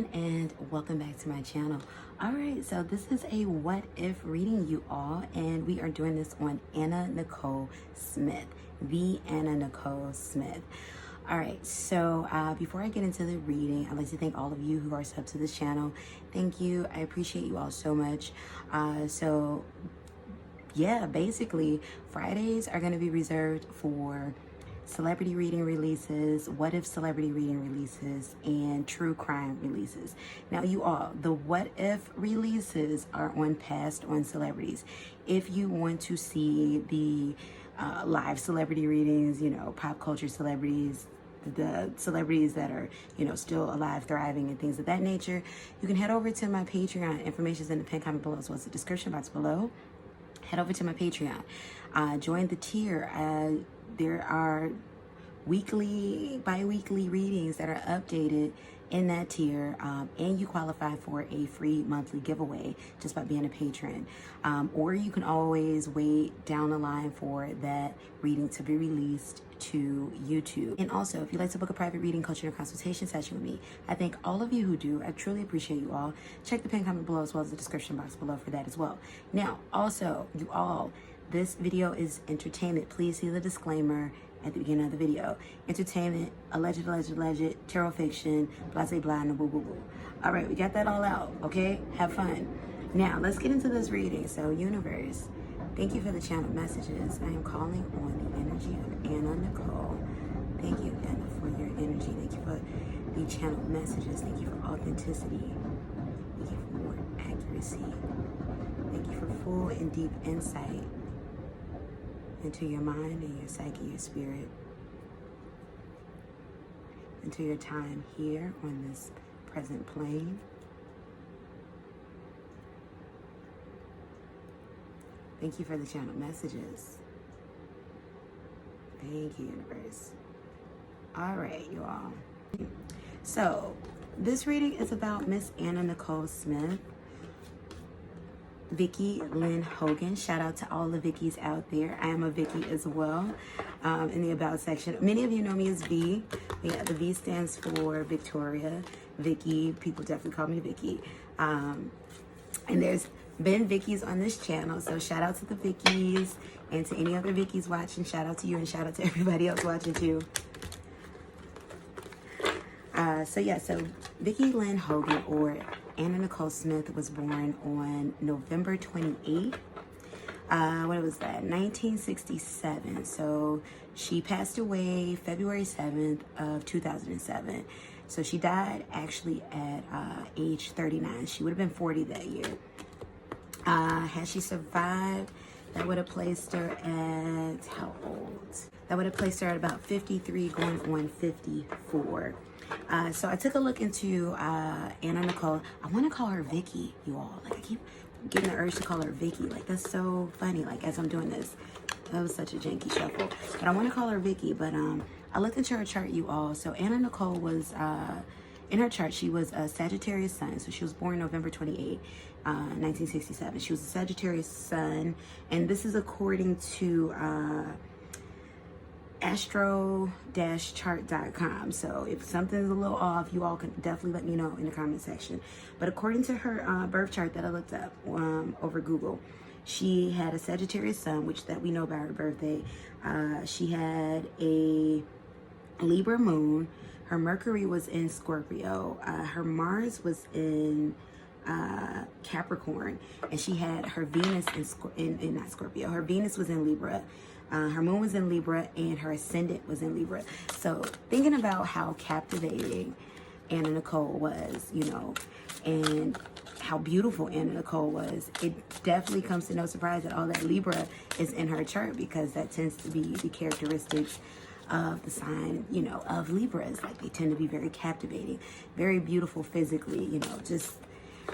everyone, and welcome back to my channel. All right, so this is a what if reading, you all, and we are doing this on Anna Nicole Smith, the Anna Nicole Smith. All right, so before I get into the reading, I'd like to thank all of you who are subbed to this channel. Thank you. I appreciate you all so much. Yeah, basically Fridays are going to be reserved for celebrity reading releases, what if celebrity reading releases, and true crime releases. Now you all, the what if releases are on Past on Celebrities. If you want to see the live celebrity readings, you know, pop culture celebrities, the celebrities that are, you know, still alive, thriving, and things of that nature, you can head over to my Patreon. Information is in the pinned comment below, as well as the description box below. Head over to my Patreon. Join the tier. There are weekly, bi-weekly readings that are updated in that tier, and you qualify for a free monthly giveaway just by being a patron. Or you can always wait down the line for that reading to be released to YouTube. And also, if you'd like to book a private reading, coaching, or consultation session with me, I thank all of you who do. I truly appreciate you all. Check the pinned comment below, as well as the description box below for that as well. Now, also, you all, this video is entertainment. Please see the disclaimer at the beginning of the video. Entertainment, alleged, tarot fiction, blah, blah, blah, and boo, boo, boo. All right, we got that all out, okay? Have fun. Now, let's get into this reading. So, universe, thank you for the channel messages. I am calling on the energy of Anna Nicole. Thank you, Anna, for your energy. Thank you for the channel messages. Thank you for authenticity. Thank you for more accuracy. Thank you for full and deep insight into your mind and your psyche, your spirit, into your time here on this present plane. Thank you for the channel messages. Thank you, universe. All right, you all. So this reading is about Miss Anna Nicole Smith, Vicky Lynn Hogan. Shout out to all the Vickies out there. I am a Vicky as well, in the about section. Many of you know me as V. Yeah, the V stands for Victoria, Vicky. People definitely call me Vicky. And there's been Vickies on this channel, so shout out to the Vickies, and to any other Vickies watching, shout out to you, and shout out to everybody else watching too. So Vicky Lynn Hogan, or Anna Nicole Smith, was born on November 28th. What was that? 1967. So she passed away February 7th of 2007. So she died actually at age 39. She would have been 40 that year. Had she survived, that would have placed her at, how old? That would have placed her at about 53, going on 54. So I took a look into Anna Nicole. I want to call her Vicky, you all. Like, I keep getting the urge to call her Vicky. Like, that's so funny. Like, as I'm doing this, that was such a janky shuffle. But I want to call her Vicky. But I looked into her chart, you all. So Anna Nicole was, in her chart, she was a Sagittarius sun. So she was born November 28, 1967. She was a Sagittarius sun. And this is according to astro-chart.com. So if something's a little off, you all can definitely let me know in the comment section. But according to her birth chart that I looked up over Google, she had a Sagittarius sun, which that we know by her birthday. She had a Libra moon. Her Mercury was in Scorpio. Her Mars was in Capricorn, and she had her Venus in not Scorpio. Her Venus was in Libra. Her moon was in Libra, and her ascendant was in Libra. So thinking about how captivating Anna Nicole was, you know, and how beautiful Anna Nicole was, it definitely comes to no surprise that all that Libra is in her chart, because that tends to be the characteristics of the sign, you know, of Libras. Like, they tend to be very captivating, very beautiful physically, you know, just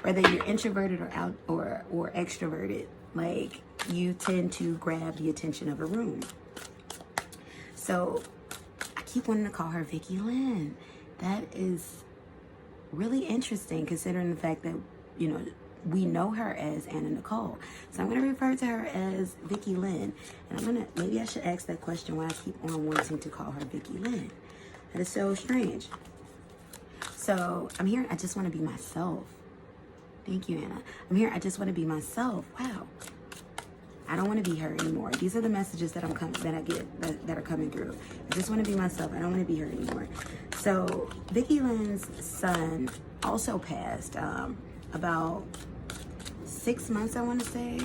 whether you're introverted or extroverted, like, you tend to grab the attention of a room. So I keep wanting to call her Vicky Lynn. That is really interesting, considering the fact that, you know, we know her as Anna Nicole. So I'm going to refer to her as Vicky Lynn. And maybe I should ask that question, why I keep on wanting to call her Vicky Lynn. That is so strange. So I'm hearing, I just want to be myself. Thank you, Anna. I'm here, I just want to be myself. Wow. I don't want to be her anymore. These are the messages that I get that are coming through. I just want to be myself. I don't want to be her anymore. So Vicky Lynn's son also passed about 6 months, I want to say,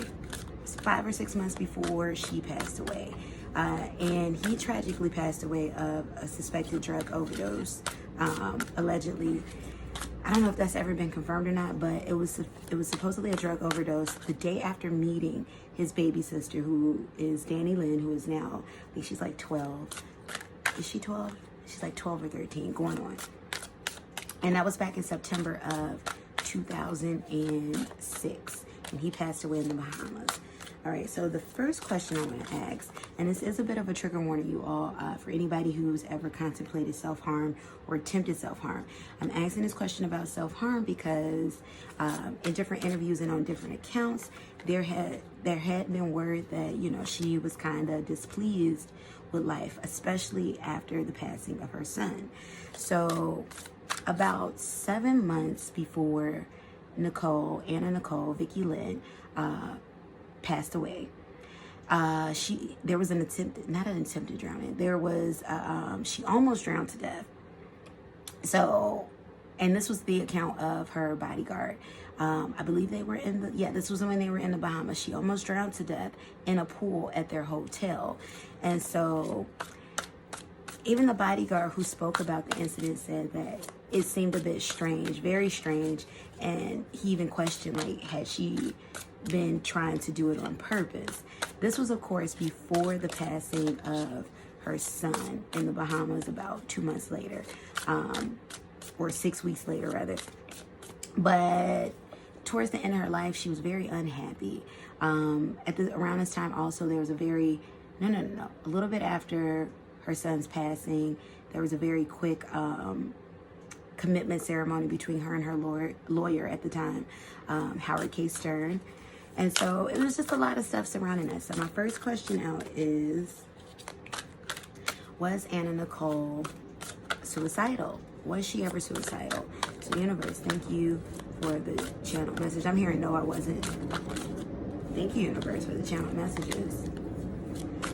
5 or 6 months before she passed away. And he tragically passed away of a suspected drug overdose, allegedly. I don't know if that's ever been confirmed or not, but it was supposedly a drug overdose the day after meeting his baby sister, who is Danny Lynn, who is now, I think she's like 12. Is she 12? She's like 12 or 13, going on. And that was back in September of 2006, and he passed away in the Bahamas. All right, so the first question I want to ask, and this is a bit of a trigger warning, you all, for anybody who's ever contemplated self-harm or attempted self-harm. I'm asking this question about self-harm because in different interviews and on different accounts, there had been word that, you know, she was kind of displeased with life, especially after the passing of her son. So about 7 months before Anna Nicole, Vicky Lynn, passed away. There was not an attempted drowning. There was, she almost drowned to death. So, and this was the account of her bodyguard. I believe they were this was when they were in the Bahamas. She almost drowned to death in a pool at their hotel. And so, even the bodyguard who spoke about the incident said that it seemed a bit strange, very strange. And he even questioned, like, had she been trying to do it on purpose? This was, of course, before the passing of her son in the Bahamas about 2 months later, or 6 weeks later, rather. But towards the end of her life, she was very unhappy. Around this time, also, there was a very, a little bit after her son's passing, there was a very quick commitment ceremony between her and her lawyer at the time, Howard K. Stern. And so it was just a lot of stuff surrounding us. So my first question out is, was Anna Nicole suicidal? Was she ever suicidal? So universe, thank you for the channel message. I'm hearing no, I wasn't. Thank you, universe, for the channel messages.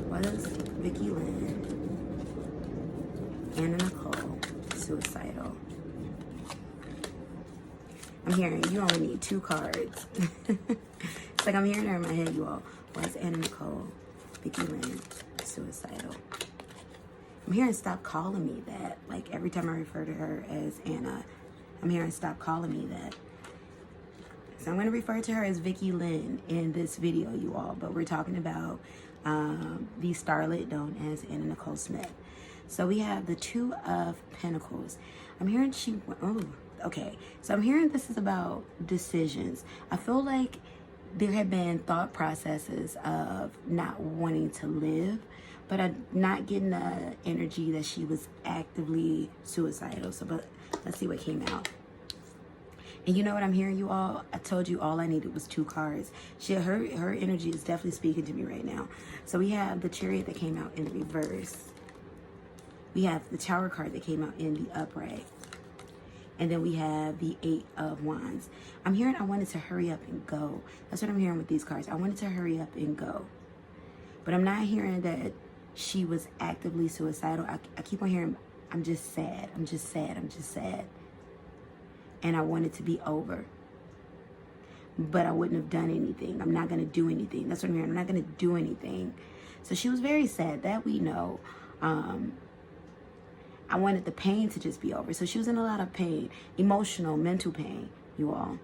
Was Vicky Lynn, Anna Nicole, suicidal? I'm hearing you only need 2 cards. It's like I'm hearing her in my head, you all. Was Anna Nicole, Vicky Lynn, suicidal? I'm hearing stop calling me that. Like every time I refer to her as Anna, I'm hearing stop calling me that. So I'm going to refer to her as Vicky Lynn in this video, you all. But we're talking about the starlet known as Anna Nicole Smith. So we have the 2 of Pentacles. I'm hearing okay. So I'm hearing this is about decisions. I feel like there have been thought processes of not wanting to live, but I'm not getting the energy that she was actively suicidal. So, but let's see what came out. And you know what I'm hearing, you all? I told you all I needed was 2 cards. Her energy is definitely speaking to me right now. So we have the Chariot that came out in the reverse. We have the Tower card that came out in the upright. And then we have the 8 of Wands. I'm hearing I wanted to hurry up and go. That's what I'm hearing with these cards. I wanted to hurry up and go. But I'm not hearing that she was actively suicidal. I keep on hearing, I'm just sad. I'm just sad. I'm just sad. And I want it to be over. But I wouldn't have done anything. I'm not going to do anything. That's what I'm hearing. I'm not going to do anything. So she was very sad. That we know. I wanted the pain to just be over. So she was in a lot of pain, emotional, mental pain, you all.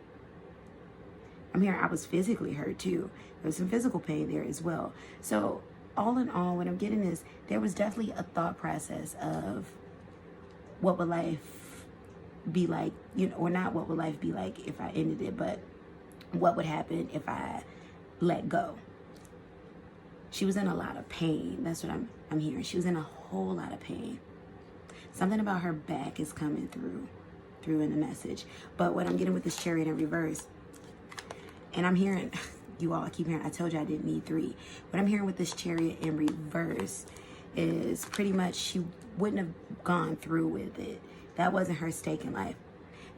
I'm hearing I was physically hurt too. There was some physical pain there as well. So all in all, what I'm getting is there was definitely a thought process of what would life be like, you know, or not what would life be like if I ended it, but what would happen if I let go. She was in a lot of pain. That's what I'm hearing. She was in a whole lot of pain. Something about her back is coming through in the message. But what I'm getting with this Chariot in reverse, and I'm hearing, you all, I keep hearing, I told you I didn't need 3. What I'm hearing with this Chariot in reverse is pretty much she wouldn't have gone through with it. That wasn't her stake in life.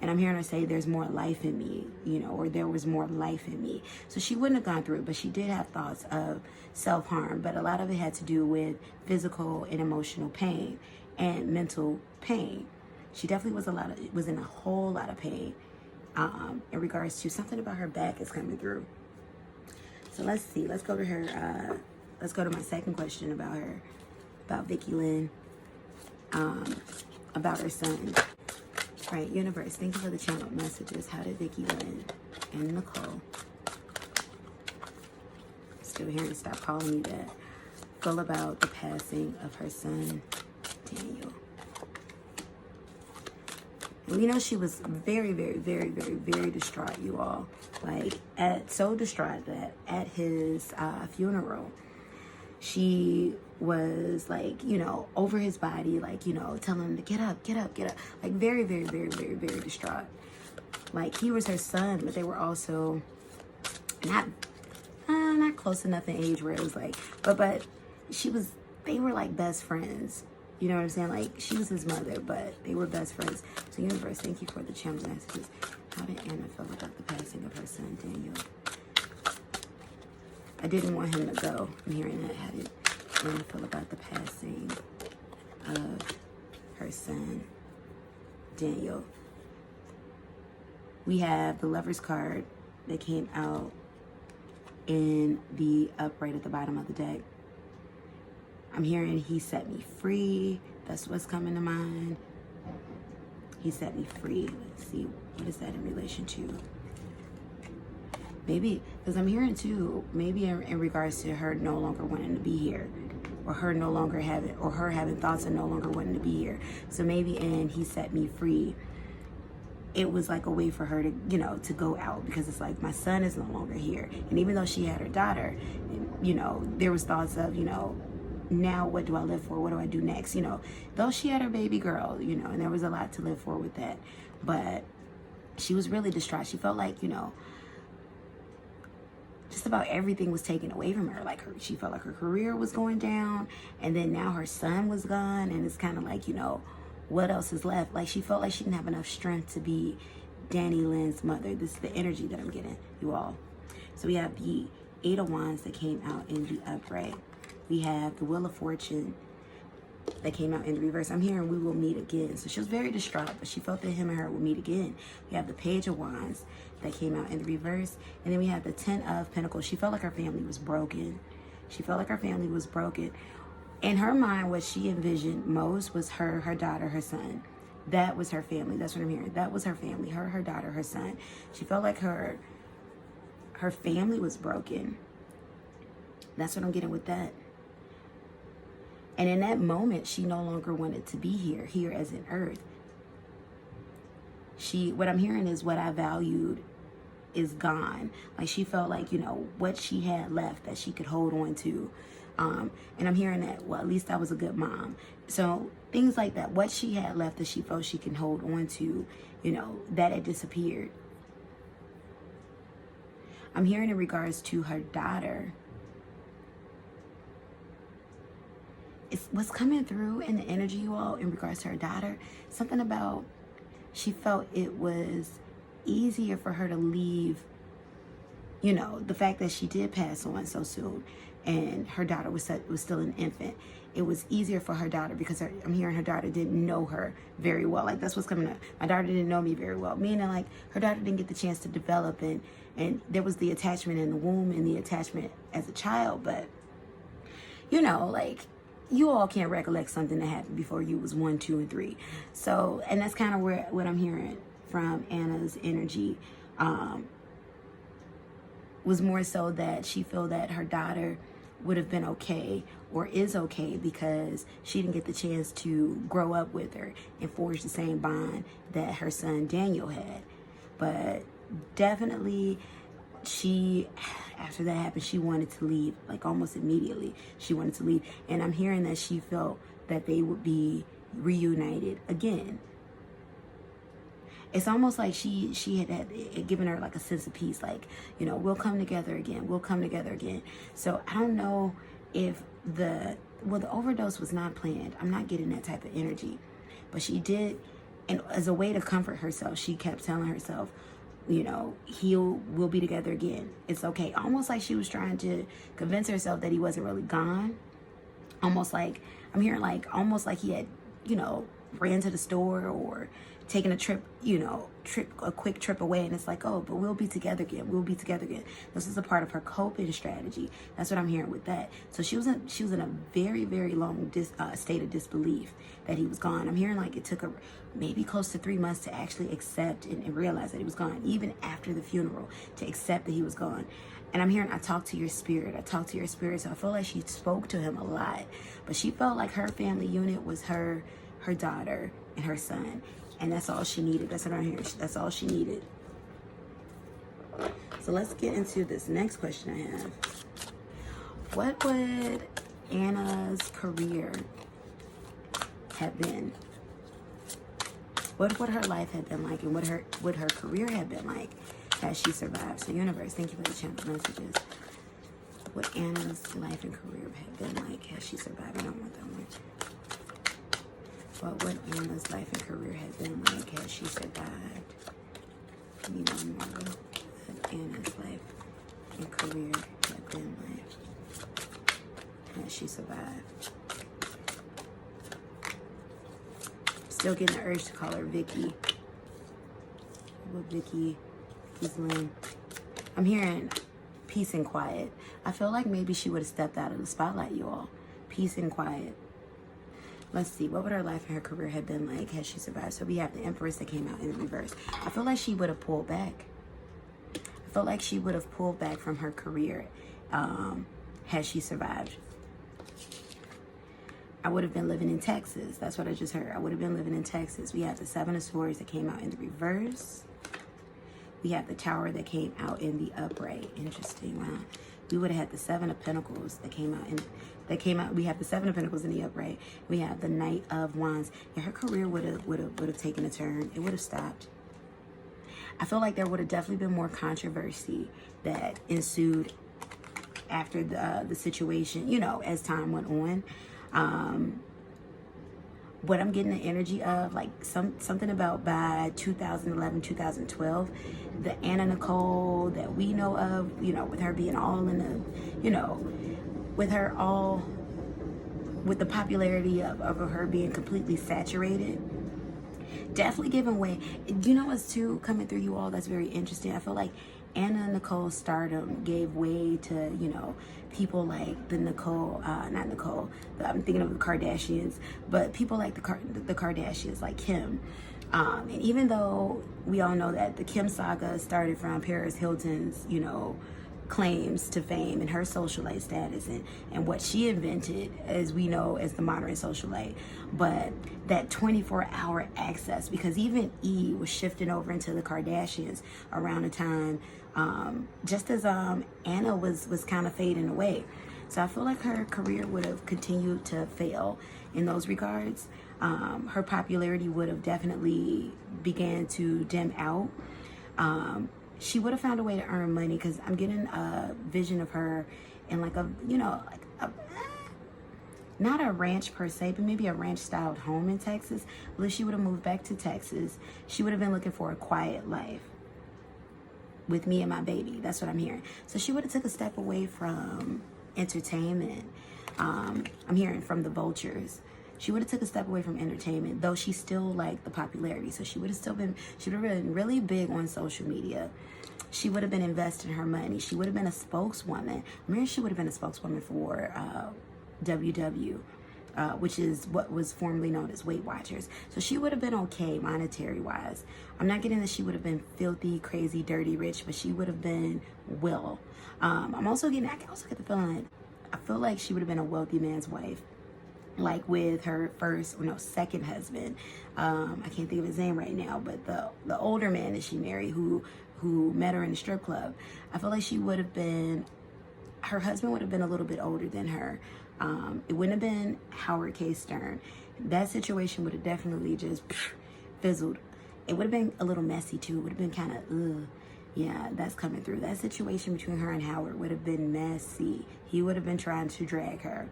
And I'm hearing her say there's more life in me, you know, or there was more life in me. So she wouldn't have gone through it, but she did have thoughts of self-harm. But a lot of it had to do with physical and emotional pain and mental pain. She definitely was in a whole lot of pain in regards to something about her back is coming through. So let's see. Let's go to her. Let's go to my second question about her, about Vicky Lynn, about her son. Right, universe, thank you for the channel messages. How did Vicky Lynn and Nicole, still hearing, stop calling me that, feel about the passing of her son, Daniel? And we know she was very, very, very, very, very distraught, you all. Like, so distraught that at his funeral, she was like, you know, over his body, like, you know, telling him to get up, get up, get up. Like, very, very, very, very, very distraught. Like, he was her son, but they were also not close enough in age where it was like, but they were like best friends. You know what I'm saying? Like, she was his mother, but they were best friends. So, universe, thank you for the channel messages. How did Anna feel about the passing of her son, Daniel? I didn't want him to go. I'm hearing that. How did Anna feel about the passing of her son, Daniel? We have the Lover's card that came out in the upright at the bottom of the deck. I'm hearing he set me free. That's what's coming to mind. He set me free. Let's see, what is that in relation to? Maybe, because I'm hearing too, maybe in regards to her no longer wanting to be here, or her having thoughts of no longer wanting to be here. So maybe in he set me free, it was like a way for her to, you know, to go out, because it's like, my son is no longer here. And even though she had her daughter, you know, there was thoughts of, you know, now what do I live for? What do I do next? You know, though she had her baby girl, you know, and there was a lot to live for with that. But she was really distraught. She felt like, you know, just about everything was taken away from her. Like, she felt like her career was going down, and then now her son was gone, and it's kind of like, you know, what else is left? Like, she felt like she didn't have enough strength to be Danny Lynn's mother. This is the energy that I'm getting, you all. So we have the 8 of Wands that came out in the upright. We have the Wheel of Fortune that came out in the reverse. I'm hearing we will meet again. So she was very distraught, but she felt that him and her will meet again. We have the Page of Wands that came out in the reverse. And then we have the 10 of Pentacles. She felt like her family was broken. She felt like her family was broken. In her mind, what she envisioned most was her daughter, her son. That was her family. That's what I'm hearing. That was her family. Her daughter, her son. She felt like her family was broken. That's what I'm getting with that. And in that moment, she no longer wanted to be here as in earth. What I'm hearing is what I valued is gone. Like, she felt like, you know, what she had left that she could hold on to. And I'm hearing that, well, at least I was a good mom. So things like that, what she had left that she felt she can hold on to, you know, that had disappeared. I'm hearing in regards to her daughter. It's what's coming through in the energy, you all, in regards to her daughter. Something about, she felt it was easier for her to leave, you know, the fact that she did pass on so soon, and her daughter was still an infant. It was easier for her daughter because I'm hearing her daughter didn't know her very well. Like, that's what's coming up. My daughter didn't know me very well. Meaning, like, her daughter didn't get the chance to develop, and there was the attachment in the womb and the attachment as a child. But, you know, like, you all can't recollect something that happened before you was 1, 2, and 3. So, and that's kind of what I'm hearing from Anna's energy. Was more so that she feel that her daughter would have been okay, or is okay, because she didn't get the chance to grow up with her and forge the same bond that her son Daniel had. But definitely, after that happened, she wanted to leave, like almost immediately. She wanted to leave. And I'm hearing that she felt that they would be reunited again. It's almost like she had given her like a sense of peace, like, you know, we'll come together again. We'll come together again. So I don't know if the overdose was not planned. I'm not getting that type of energy. But she did And as a way to comfort herself, she kept telling herself, you know, we'll be together again. It's okay. Almost like she was trying to convince herself that he wasn't really gone. Almost like, I'm hearing like, almost like he had, you know, ran to the store or taken a trip, you know, a quick trip away. And it's like, oh, but we'll be together again. We'll be together again. This is a part of her coping strategy. That's what I'm hearing with that. So she was in a very, very long state of disbelief that he was gone. I'm hearing like it took her maybe close to 3 months to actually accept and realize that he was gone, even after the funeral, to accept that he was gone. And I'm hearing, I talk to your spirit. I talk to your spirit. So I feel like she spoke to him a lot, but she felt like her family unit was her daughter and her son. And that's all she needed. That's what I'm hearing. That's all she needed. So let's get into this next question I have. What would Anna's career have been? What would her life have been like? And what would her career have been like had she survived? So universe, thank you for the channel messages. What Anna's life and career have been like had she survived? I don't want that one. What would Anna's life and career have been like had she survived? You know more what Anna's life and career had been like had she survived. Still getting the urge to call her Vicky. What Vicky is Lynn? I'm hearing peace and quiet. I feel like maybe she would have stepped out of the spotlight, you all. Peace and quiet. Let's see, what would her life and her career have been like had she survived? So we have the Empress that came out in reverse. I feel like she would have pulled back. I feel like she would have pulled back from her career had she survived. I would have been living in Texas. That's what I just heard. I would have been living in Texas. We have the Seven of Swords that came out in the reverse. We have the Tower that came out in the upright. Interesting. Wow. We would have had the Seven of Pentacles that came out we have the Seven of Pentacles in the upright. We have the Knight of Wands. Yeah, her career would have taken a turn. It would have stopped. I feel like there would have definitely been more controversy that ensued after the situation, you know, as time went on. What I'm getting the energy of, like something about by 2011, 2012, the Nicole that we know of, you know, with her being all in the, you know, with the popularity of her being completely saturated, definitely giving way. You know what's too coming through, you all, that's very interesting? I feel like Nicole's stardom gave way to, you know, people like the Nicole, not Nicole, I'm thinking of the Kardashians, but people like the Kardashians, like Kim. And even though we all know that the Kim saga started from Paris Hilton's, you know, claims to fame and her socialite status and what she invented, as we know, as the modern socialite, but that 24-hour access, because even E was shifting over into the Kardashians around the time, just as Anna was kind of fading away. So I feel like her career would have continued to fail in those regards. Her popularity would have definitely began to dim out. She would have found a way to earn money, because I'm getting a vision of her in like a, you know, like not a ranch per se, but maybe a ranch styled home in Texas. Well, if she would have moved back to Texas, she would have been looking for a quiet life with me and my baby. That's what I'm hearing. So she would have took a step away from entertainment. I'm hearing from the vultures. She would have took a step away from entertainment, though she still liked the popularity. So she would have been really big on social media. She would have been investing her money. She would have been a spokeswoman. I mean, she would have been a spokeswoman for WW, which is what was formerly known as Weight Watchers. So she would have been okay monetary wise. I'm not getting that she would have been filthy, crazy, dirty, rich, but she would have been well. I can also get the feeling, I feel like she would have been a wealthy man's wife, like with her second husband. I can't think of his name right now, but the older man that she married who met her in the strip club. I feel like her husband would have been a little bit older than her. It wouldn't have been Howard K. Stern. That situation would have definitely just fizzled. It would have been a little messy too. It would have been kind of, yeah, that's coming through. That situation between her and Howard would have been messy. He would have been trying to drag her.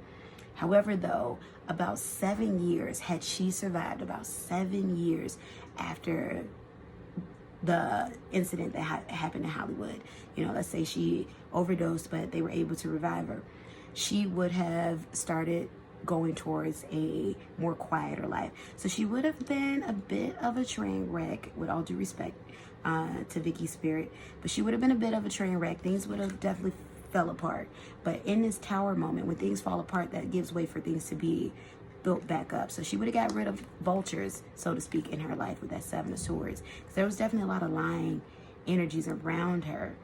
However, though, about 7 years, had she survived about 7 years after the incident that happened in Hollywood, let's say she overdosed, but they were able to revive her, she would have started going towards a more quieter life. So she would have been a bit of a train wreck, with all due respect to Vicky's spirit, but she would have been a bit of a train wreck. Things would have definitely fell apart. But in this tower moment, when things fall apart, that gives way for things to be built back up. So she would have got rid of vultures, so to speak, in her life with that Seven of Swords. Because there was definitely a lot of lying energies around her.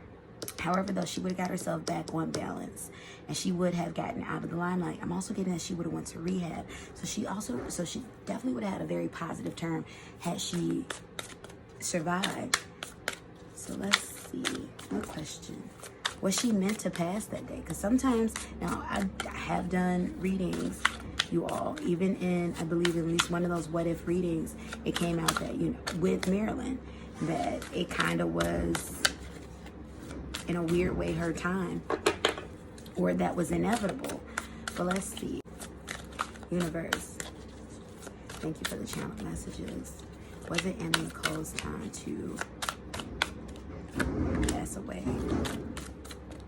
However, though, she would have got herself back on balance, and she would have gotten out of the limelight. I'm also getting that she would have went to rehab. So she definitely would have had a very positive term had she survived. So let's see. What question? Was she meant to pass that day? Because sometimes, now I have done readings, you all, even in, I believe, at least one of those what if readings, it came out that, with Marilyn, that it kind of was, in a weird way, her time, or that was inevitable. But let's see. Universe, thank you for the channel messages. Was it Anna Nicole's time to pass away?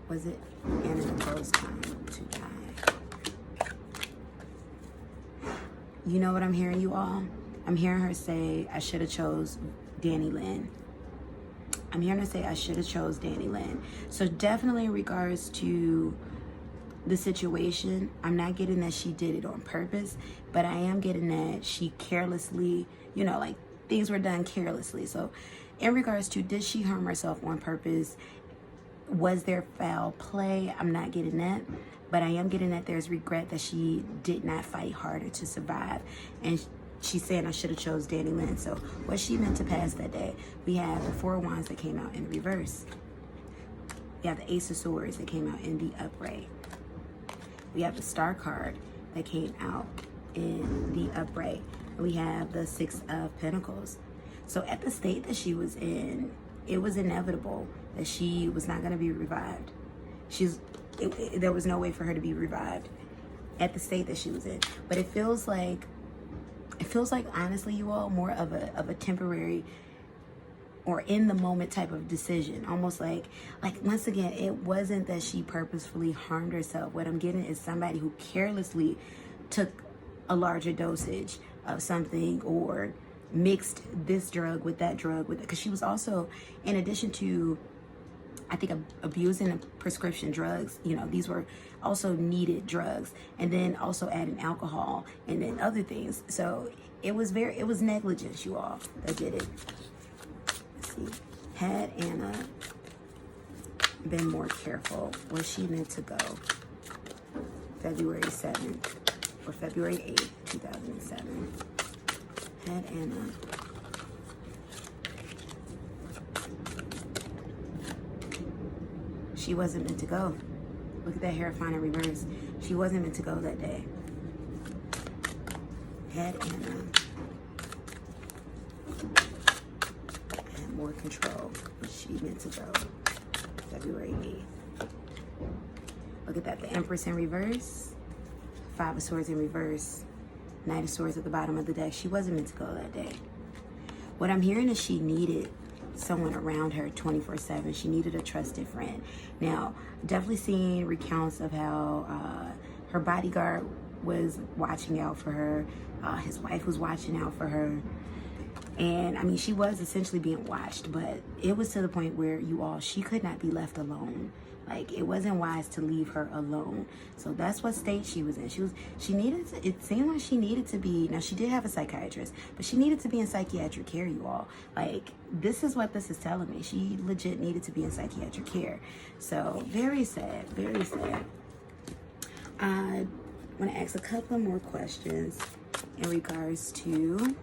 Was it Anna Nicole's time to die? You know what I'm hearing, you all? I'm hearing her say, I should have chose Danny Lynn. I'm hearing her say, I should have chose Danny Lynn. So definitely in regards to the situation, I'm not getting that she did it on purpose, but I am getting that she carelessly, like things were done carelessly. So in regards to, did she harm herself on purpose? Was there foul play? I'm not getting that, but I am getting that there's regret that she did not fight harder to survive. And she's saying, I should have chose Danny Lynn. So was she meant to pass that day? We have the Four of Wands that came out in reverse. We have the Ace of Swords that came out in the upright. We have the Star card that came out in the upright. And we have the Six of Pentacles. So at the state that she was in, it was inevitable that she was not going to be revived. There was no way for her to be revived at the state that she was in. But it feels like, honestly, you all, more of a temporary or in the moment type of decision. Almost like once again, it wasn't that she purposefully harmed herself. What I'm getting is somebody who carelessly took a larger dosage of something, or mixed this drug with that drug with it. Because she was also, in addition to, I think, abusing prescription drugs, these were also needed drugs, and then also adding alcohol and then other things. So it was negligence, you all, that did it. Let's see. Had Anna been more careful, was she meant to go February 7th or February 8th, 2007? Had Anna she wasn't meant to go. Look at that Hierophant in reverse. She wasn't meant to go that day. Had Anna had more control, was she meant to go February 8th? Look at that, the Empress in reverse, Five of Swords in reverse, Knight of Swords at the bottom of the deck. She wasn't meant to go that day. What I'm hearing is she needed someone around her 24/7. She needed a trusted friend. Now, definitely seeing recounts of how her bodyguard was watching out for her. His wife was watching out for her. And I mean, she was essentially being watched, but it was to the point where, you all, she could not be left alone. Like, it wasn't wise to leave her alone. So that's what state she was in. She needed to, it seemed like she needed to be, now she did have a psychiatrist, but she needed to be in psychiatric care, you all. Like, this is what this is telling me. She legit needed to be in psychiatric care. So very sad, very sad. I want to ask a couple more questions in regards to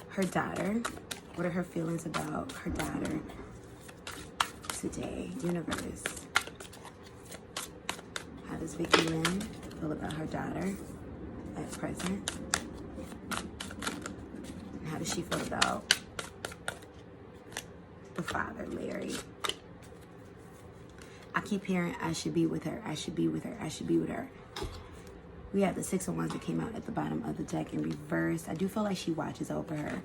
her daughter. What are her feelings about her daughter today? Universe. How does Vicky Lynn feel about her daughter at present? And how does she feel about the father, Larry? I keep hearing, I should be with her, I should be with her, I should be with her. We have the Six of Wands that came out at the bottom of the deck in reverse. I do feel like she watches over her.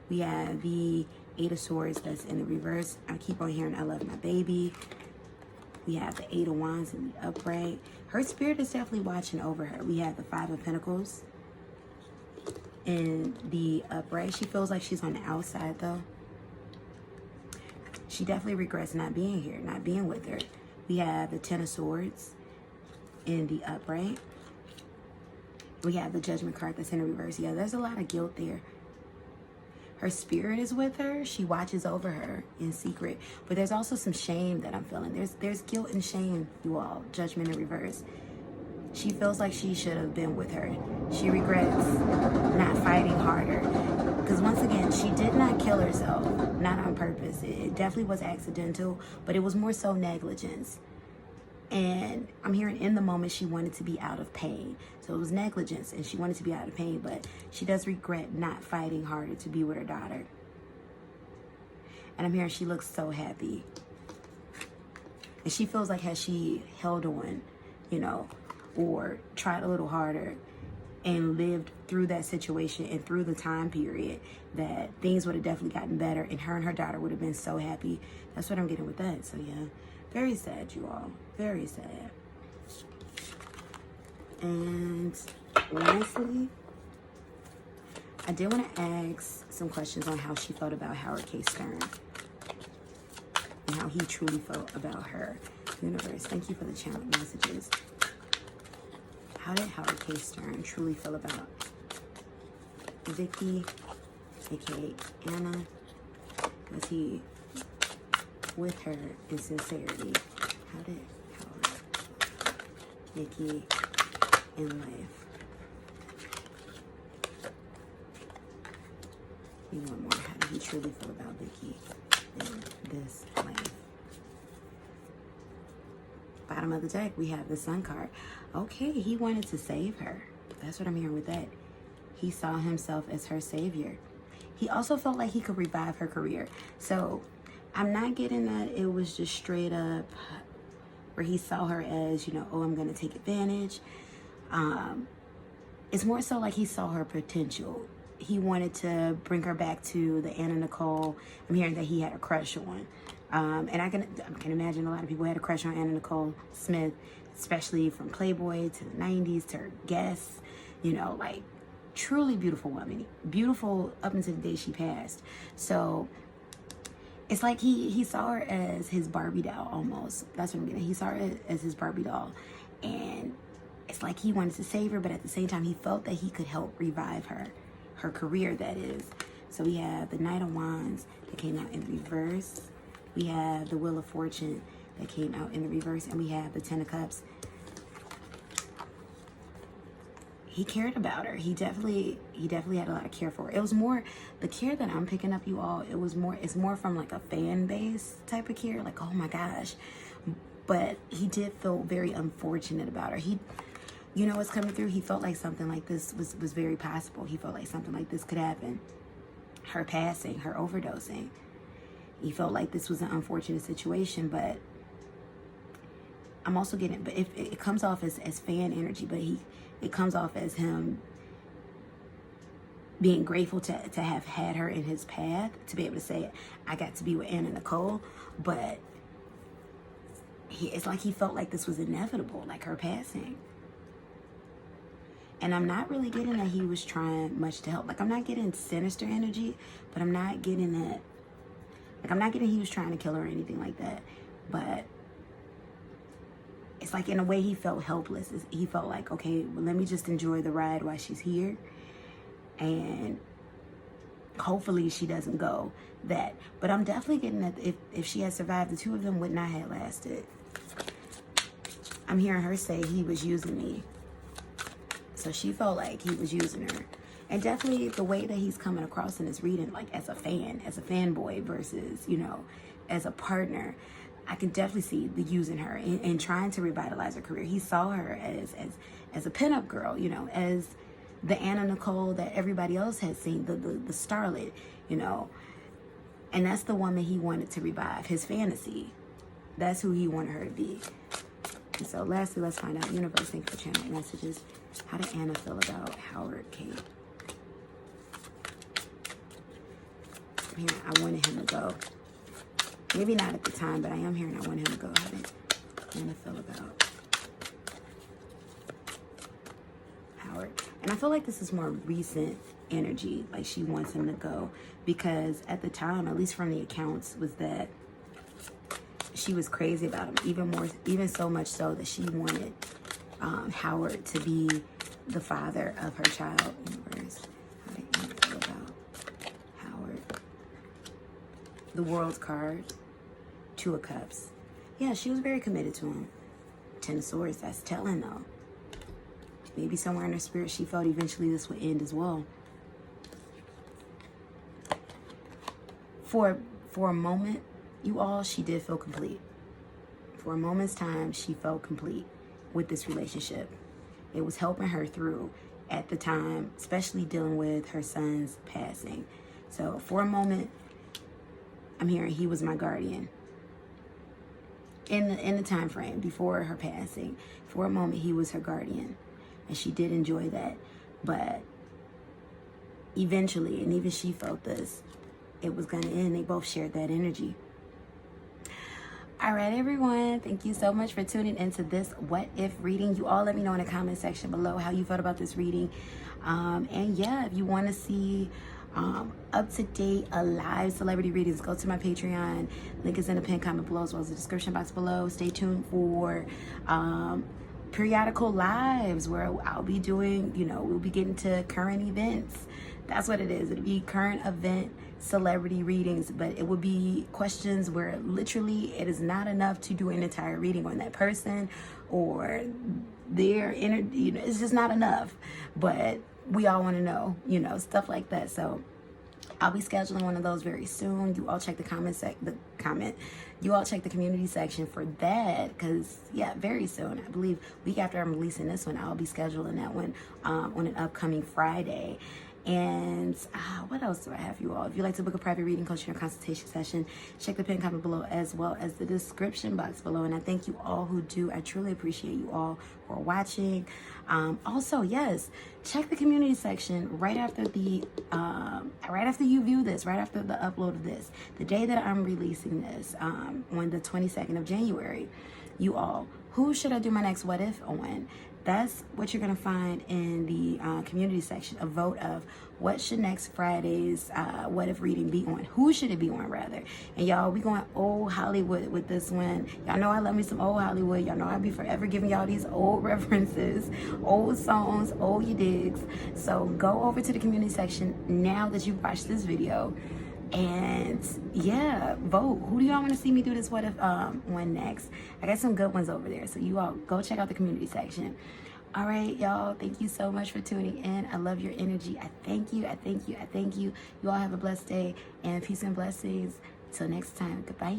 We have the Eight of Swords that's in the reverse. I keep on hearing I love my baby. We have the Eight of Wands in the upright. Her spirit is definitely watching over her. We have the Five of Pentacles in the upright. She feels like she's on the outside though. She definitely regrets not being here, not being with her. We have the Ten of Swords in the upright. We have the Judgment card that's in the reverse. Yeah, there's a lot of guilt there. Her spirit is with her. She watches over her in secret. But there's also some shame that I'm feeling. There's guilt and shame, you all. Judgment in reverse. She feels like she should have been with her. She regrets not fighting harder. Because once again, she did not kill herself. Not on purpose. It definitely was accidental. But it was more so negligence. And I'm hearing in the moment she wanted to be out of pain. So it was negligence and she wanted to be out of pain, but she does regret not fighting harder to be with her daughter. And I'm hearing she looks so happy. And she feels like has she held on, you know, or tried a little harder and lived through that situation and through the time period, that things would have definitely gotten better and her daughter would have been so happy. That's what I'm getting with that. So yeah, very sad, you all. Very sad. And lastly, I did want to ask some questions on how she felt about Howard K. Stern and how he truly felt about her. Universe, thank you for the channel messages. How did Howard K. Stern truly feel about Vicky, aka Anna? Was he with her in sincerity? How did Howard, Vicky, in life? You want more? How did he truly feel about Vicky in this life? Bottom of the deck, we have the Sun card. Okay, he wanted to save her. That's what I'm hearing with that. He saw himself as her savior. He also felt like he could revive her career. So I'm not getting that it was just straight up where he saw her as, you know, oh, I'm going to take advantage. It's more so like he saw her potential. He wanted to bring her back to the Anna Nicole. I'm hearing that he had a crush on. And I can imagine a lot of people had a crush on Anna Nicole Smith, especially from Playboy to the 90s to her guests, you know, like truly beautiful woman, beautiful up until the day she passed. So it's like he saw her as his Barbie doll almost. That's what I'm getting. He saw her as his Barbie doll. And it's like he wanted to save her, but at the same time, he felt that he could help revive her career, that is. So we have the Knight of Wands that came out in reverse. We have the Wheel of Fortune that came out in the reverse. And we have the Ten of Cups. He cared about her. He definitely had a lot of care for her. It was more, the care that I'm picking up, you all, it's more from like a fan base type of care. Like, oh my gosh. But he did feel very unfortunate about her. You know what's coming through? He felt like something like this was very possible. He felt like something like this could happen. Her passing, her overdosing. He felt like this was an unfortunate situation, but I'm also getting, but if it comes off as fan energy, but it comes off as him being grateful to have had her in his path, to be able to say, I got to be with Anna Nicole, but it's like he felt like this was inevitable, like her passing. And I'm not really getting that he was trying much to help. Like, I'm not getting sinister energy, but I'm not getting that. Like, I'm not getting he was trying to kill her or anything like that. But it's like in a way he felt helpless. He felt like, okay, well, let me just enjoy the ride while she's here. And hopefully she doesn't go that. But I'm definitely getting that if she had survived, the two of them would not have lasted. I'm hearing her say he was using me. So she felt like he was using her. And definitely the way that he's coming across in his reading, like as a fanboy versus, you know, as a partner, I can definitely see the using her and trying to revitalize her career. He saw her as a pinup girl, you know, as the Anna Nicole that everybody else had seen, the starlet, you know. And that's the woman he wanted to revive, his fantasy. That's who he wanted her to be. And so lastly, let's find out, universe, thank you for channeling messages. How did Anna feel about Howard Kate? Here, I wanted him to go. Maybe not at the time, but I am hearing I want him to go. How did Anna feel about Howard? And I feel like this is more recent energy, like she wants him to go, because at the time, at least from the accounts, was that she was crazy about him, even so much so that she wanted Howard to be the father of her child. Universe, how did Anna feel about Howard? The World's card, Two of Cups. Yeah, she was very committed to him. Ten of Swords, that's telling though. Maybe somewhere in her spirit she felt eventually this would end as well. For a moment, you all, she did feel complete. For a moment's time, she felt complete with this relationship. It was helping her through at the time, especially dealing with her son's passing. So for a moment, I'm hearing he was my guardian. In the time frame before her passing, for a moment, he was her guardian. And she did enjoy that. But eventually, and even she felt this, it was going to end. They both shared that energy. All right, everyone. Thank you so much for tuning into this What If reading. You all let me know in the comment section below how you felt about this reading. And yeah, if you want to see up-to-date, alive celebrity readings, go to my Patreon. Link is in the pinned comment below, as well as the description box below. Stay tuned for periodical lives where I'll be doing, we'll be getting to current events. That's what it is. It'll be current event celebrity readings, but it will be questions where literally it is not enough to do an entire reading on that person or their inner, it's just not enough. But we all want to know, stuff like that. So I'll be scheduling one of those very soon. You all check you all check the community section for that, because yeah, very soon. I believe week after I'm releasing this one, I'll be scheduling that one on an upcoming Friday. And what else do I have, you all? If you'd like to book a private reading, coaching, or consultation session, check the pinned comment below, as well as the description box below. And I thank you all who do. I truly appreciate you all for watching. Also, yes, check the community section right after you view this, right after the upload of this, the day that I'm releasing this, on the 22nd of January. You all, who should I do my next what if on? That's what you're going to find in the community section, a vote of what should next Friday's what if reading be on. Who should it be on, rather? And y'all, we going old Hollywood with this one. Y'all know I love me some old Hollywood. Y'all know I'll be forever giving y'all these old references, old songs, old you digs. So go over to the community section now that you've watched this video. And yeah, vote. Who do y'all want to see me do this what if one next? I got some good ones over there, so you all go check out the community section. All right, y'all, thank you so much for tuning in. I love your energy. I thank you. You all have a blessed day, and peace and blessings. Till next time, goodbye.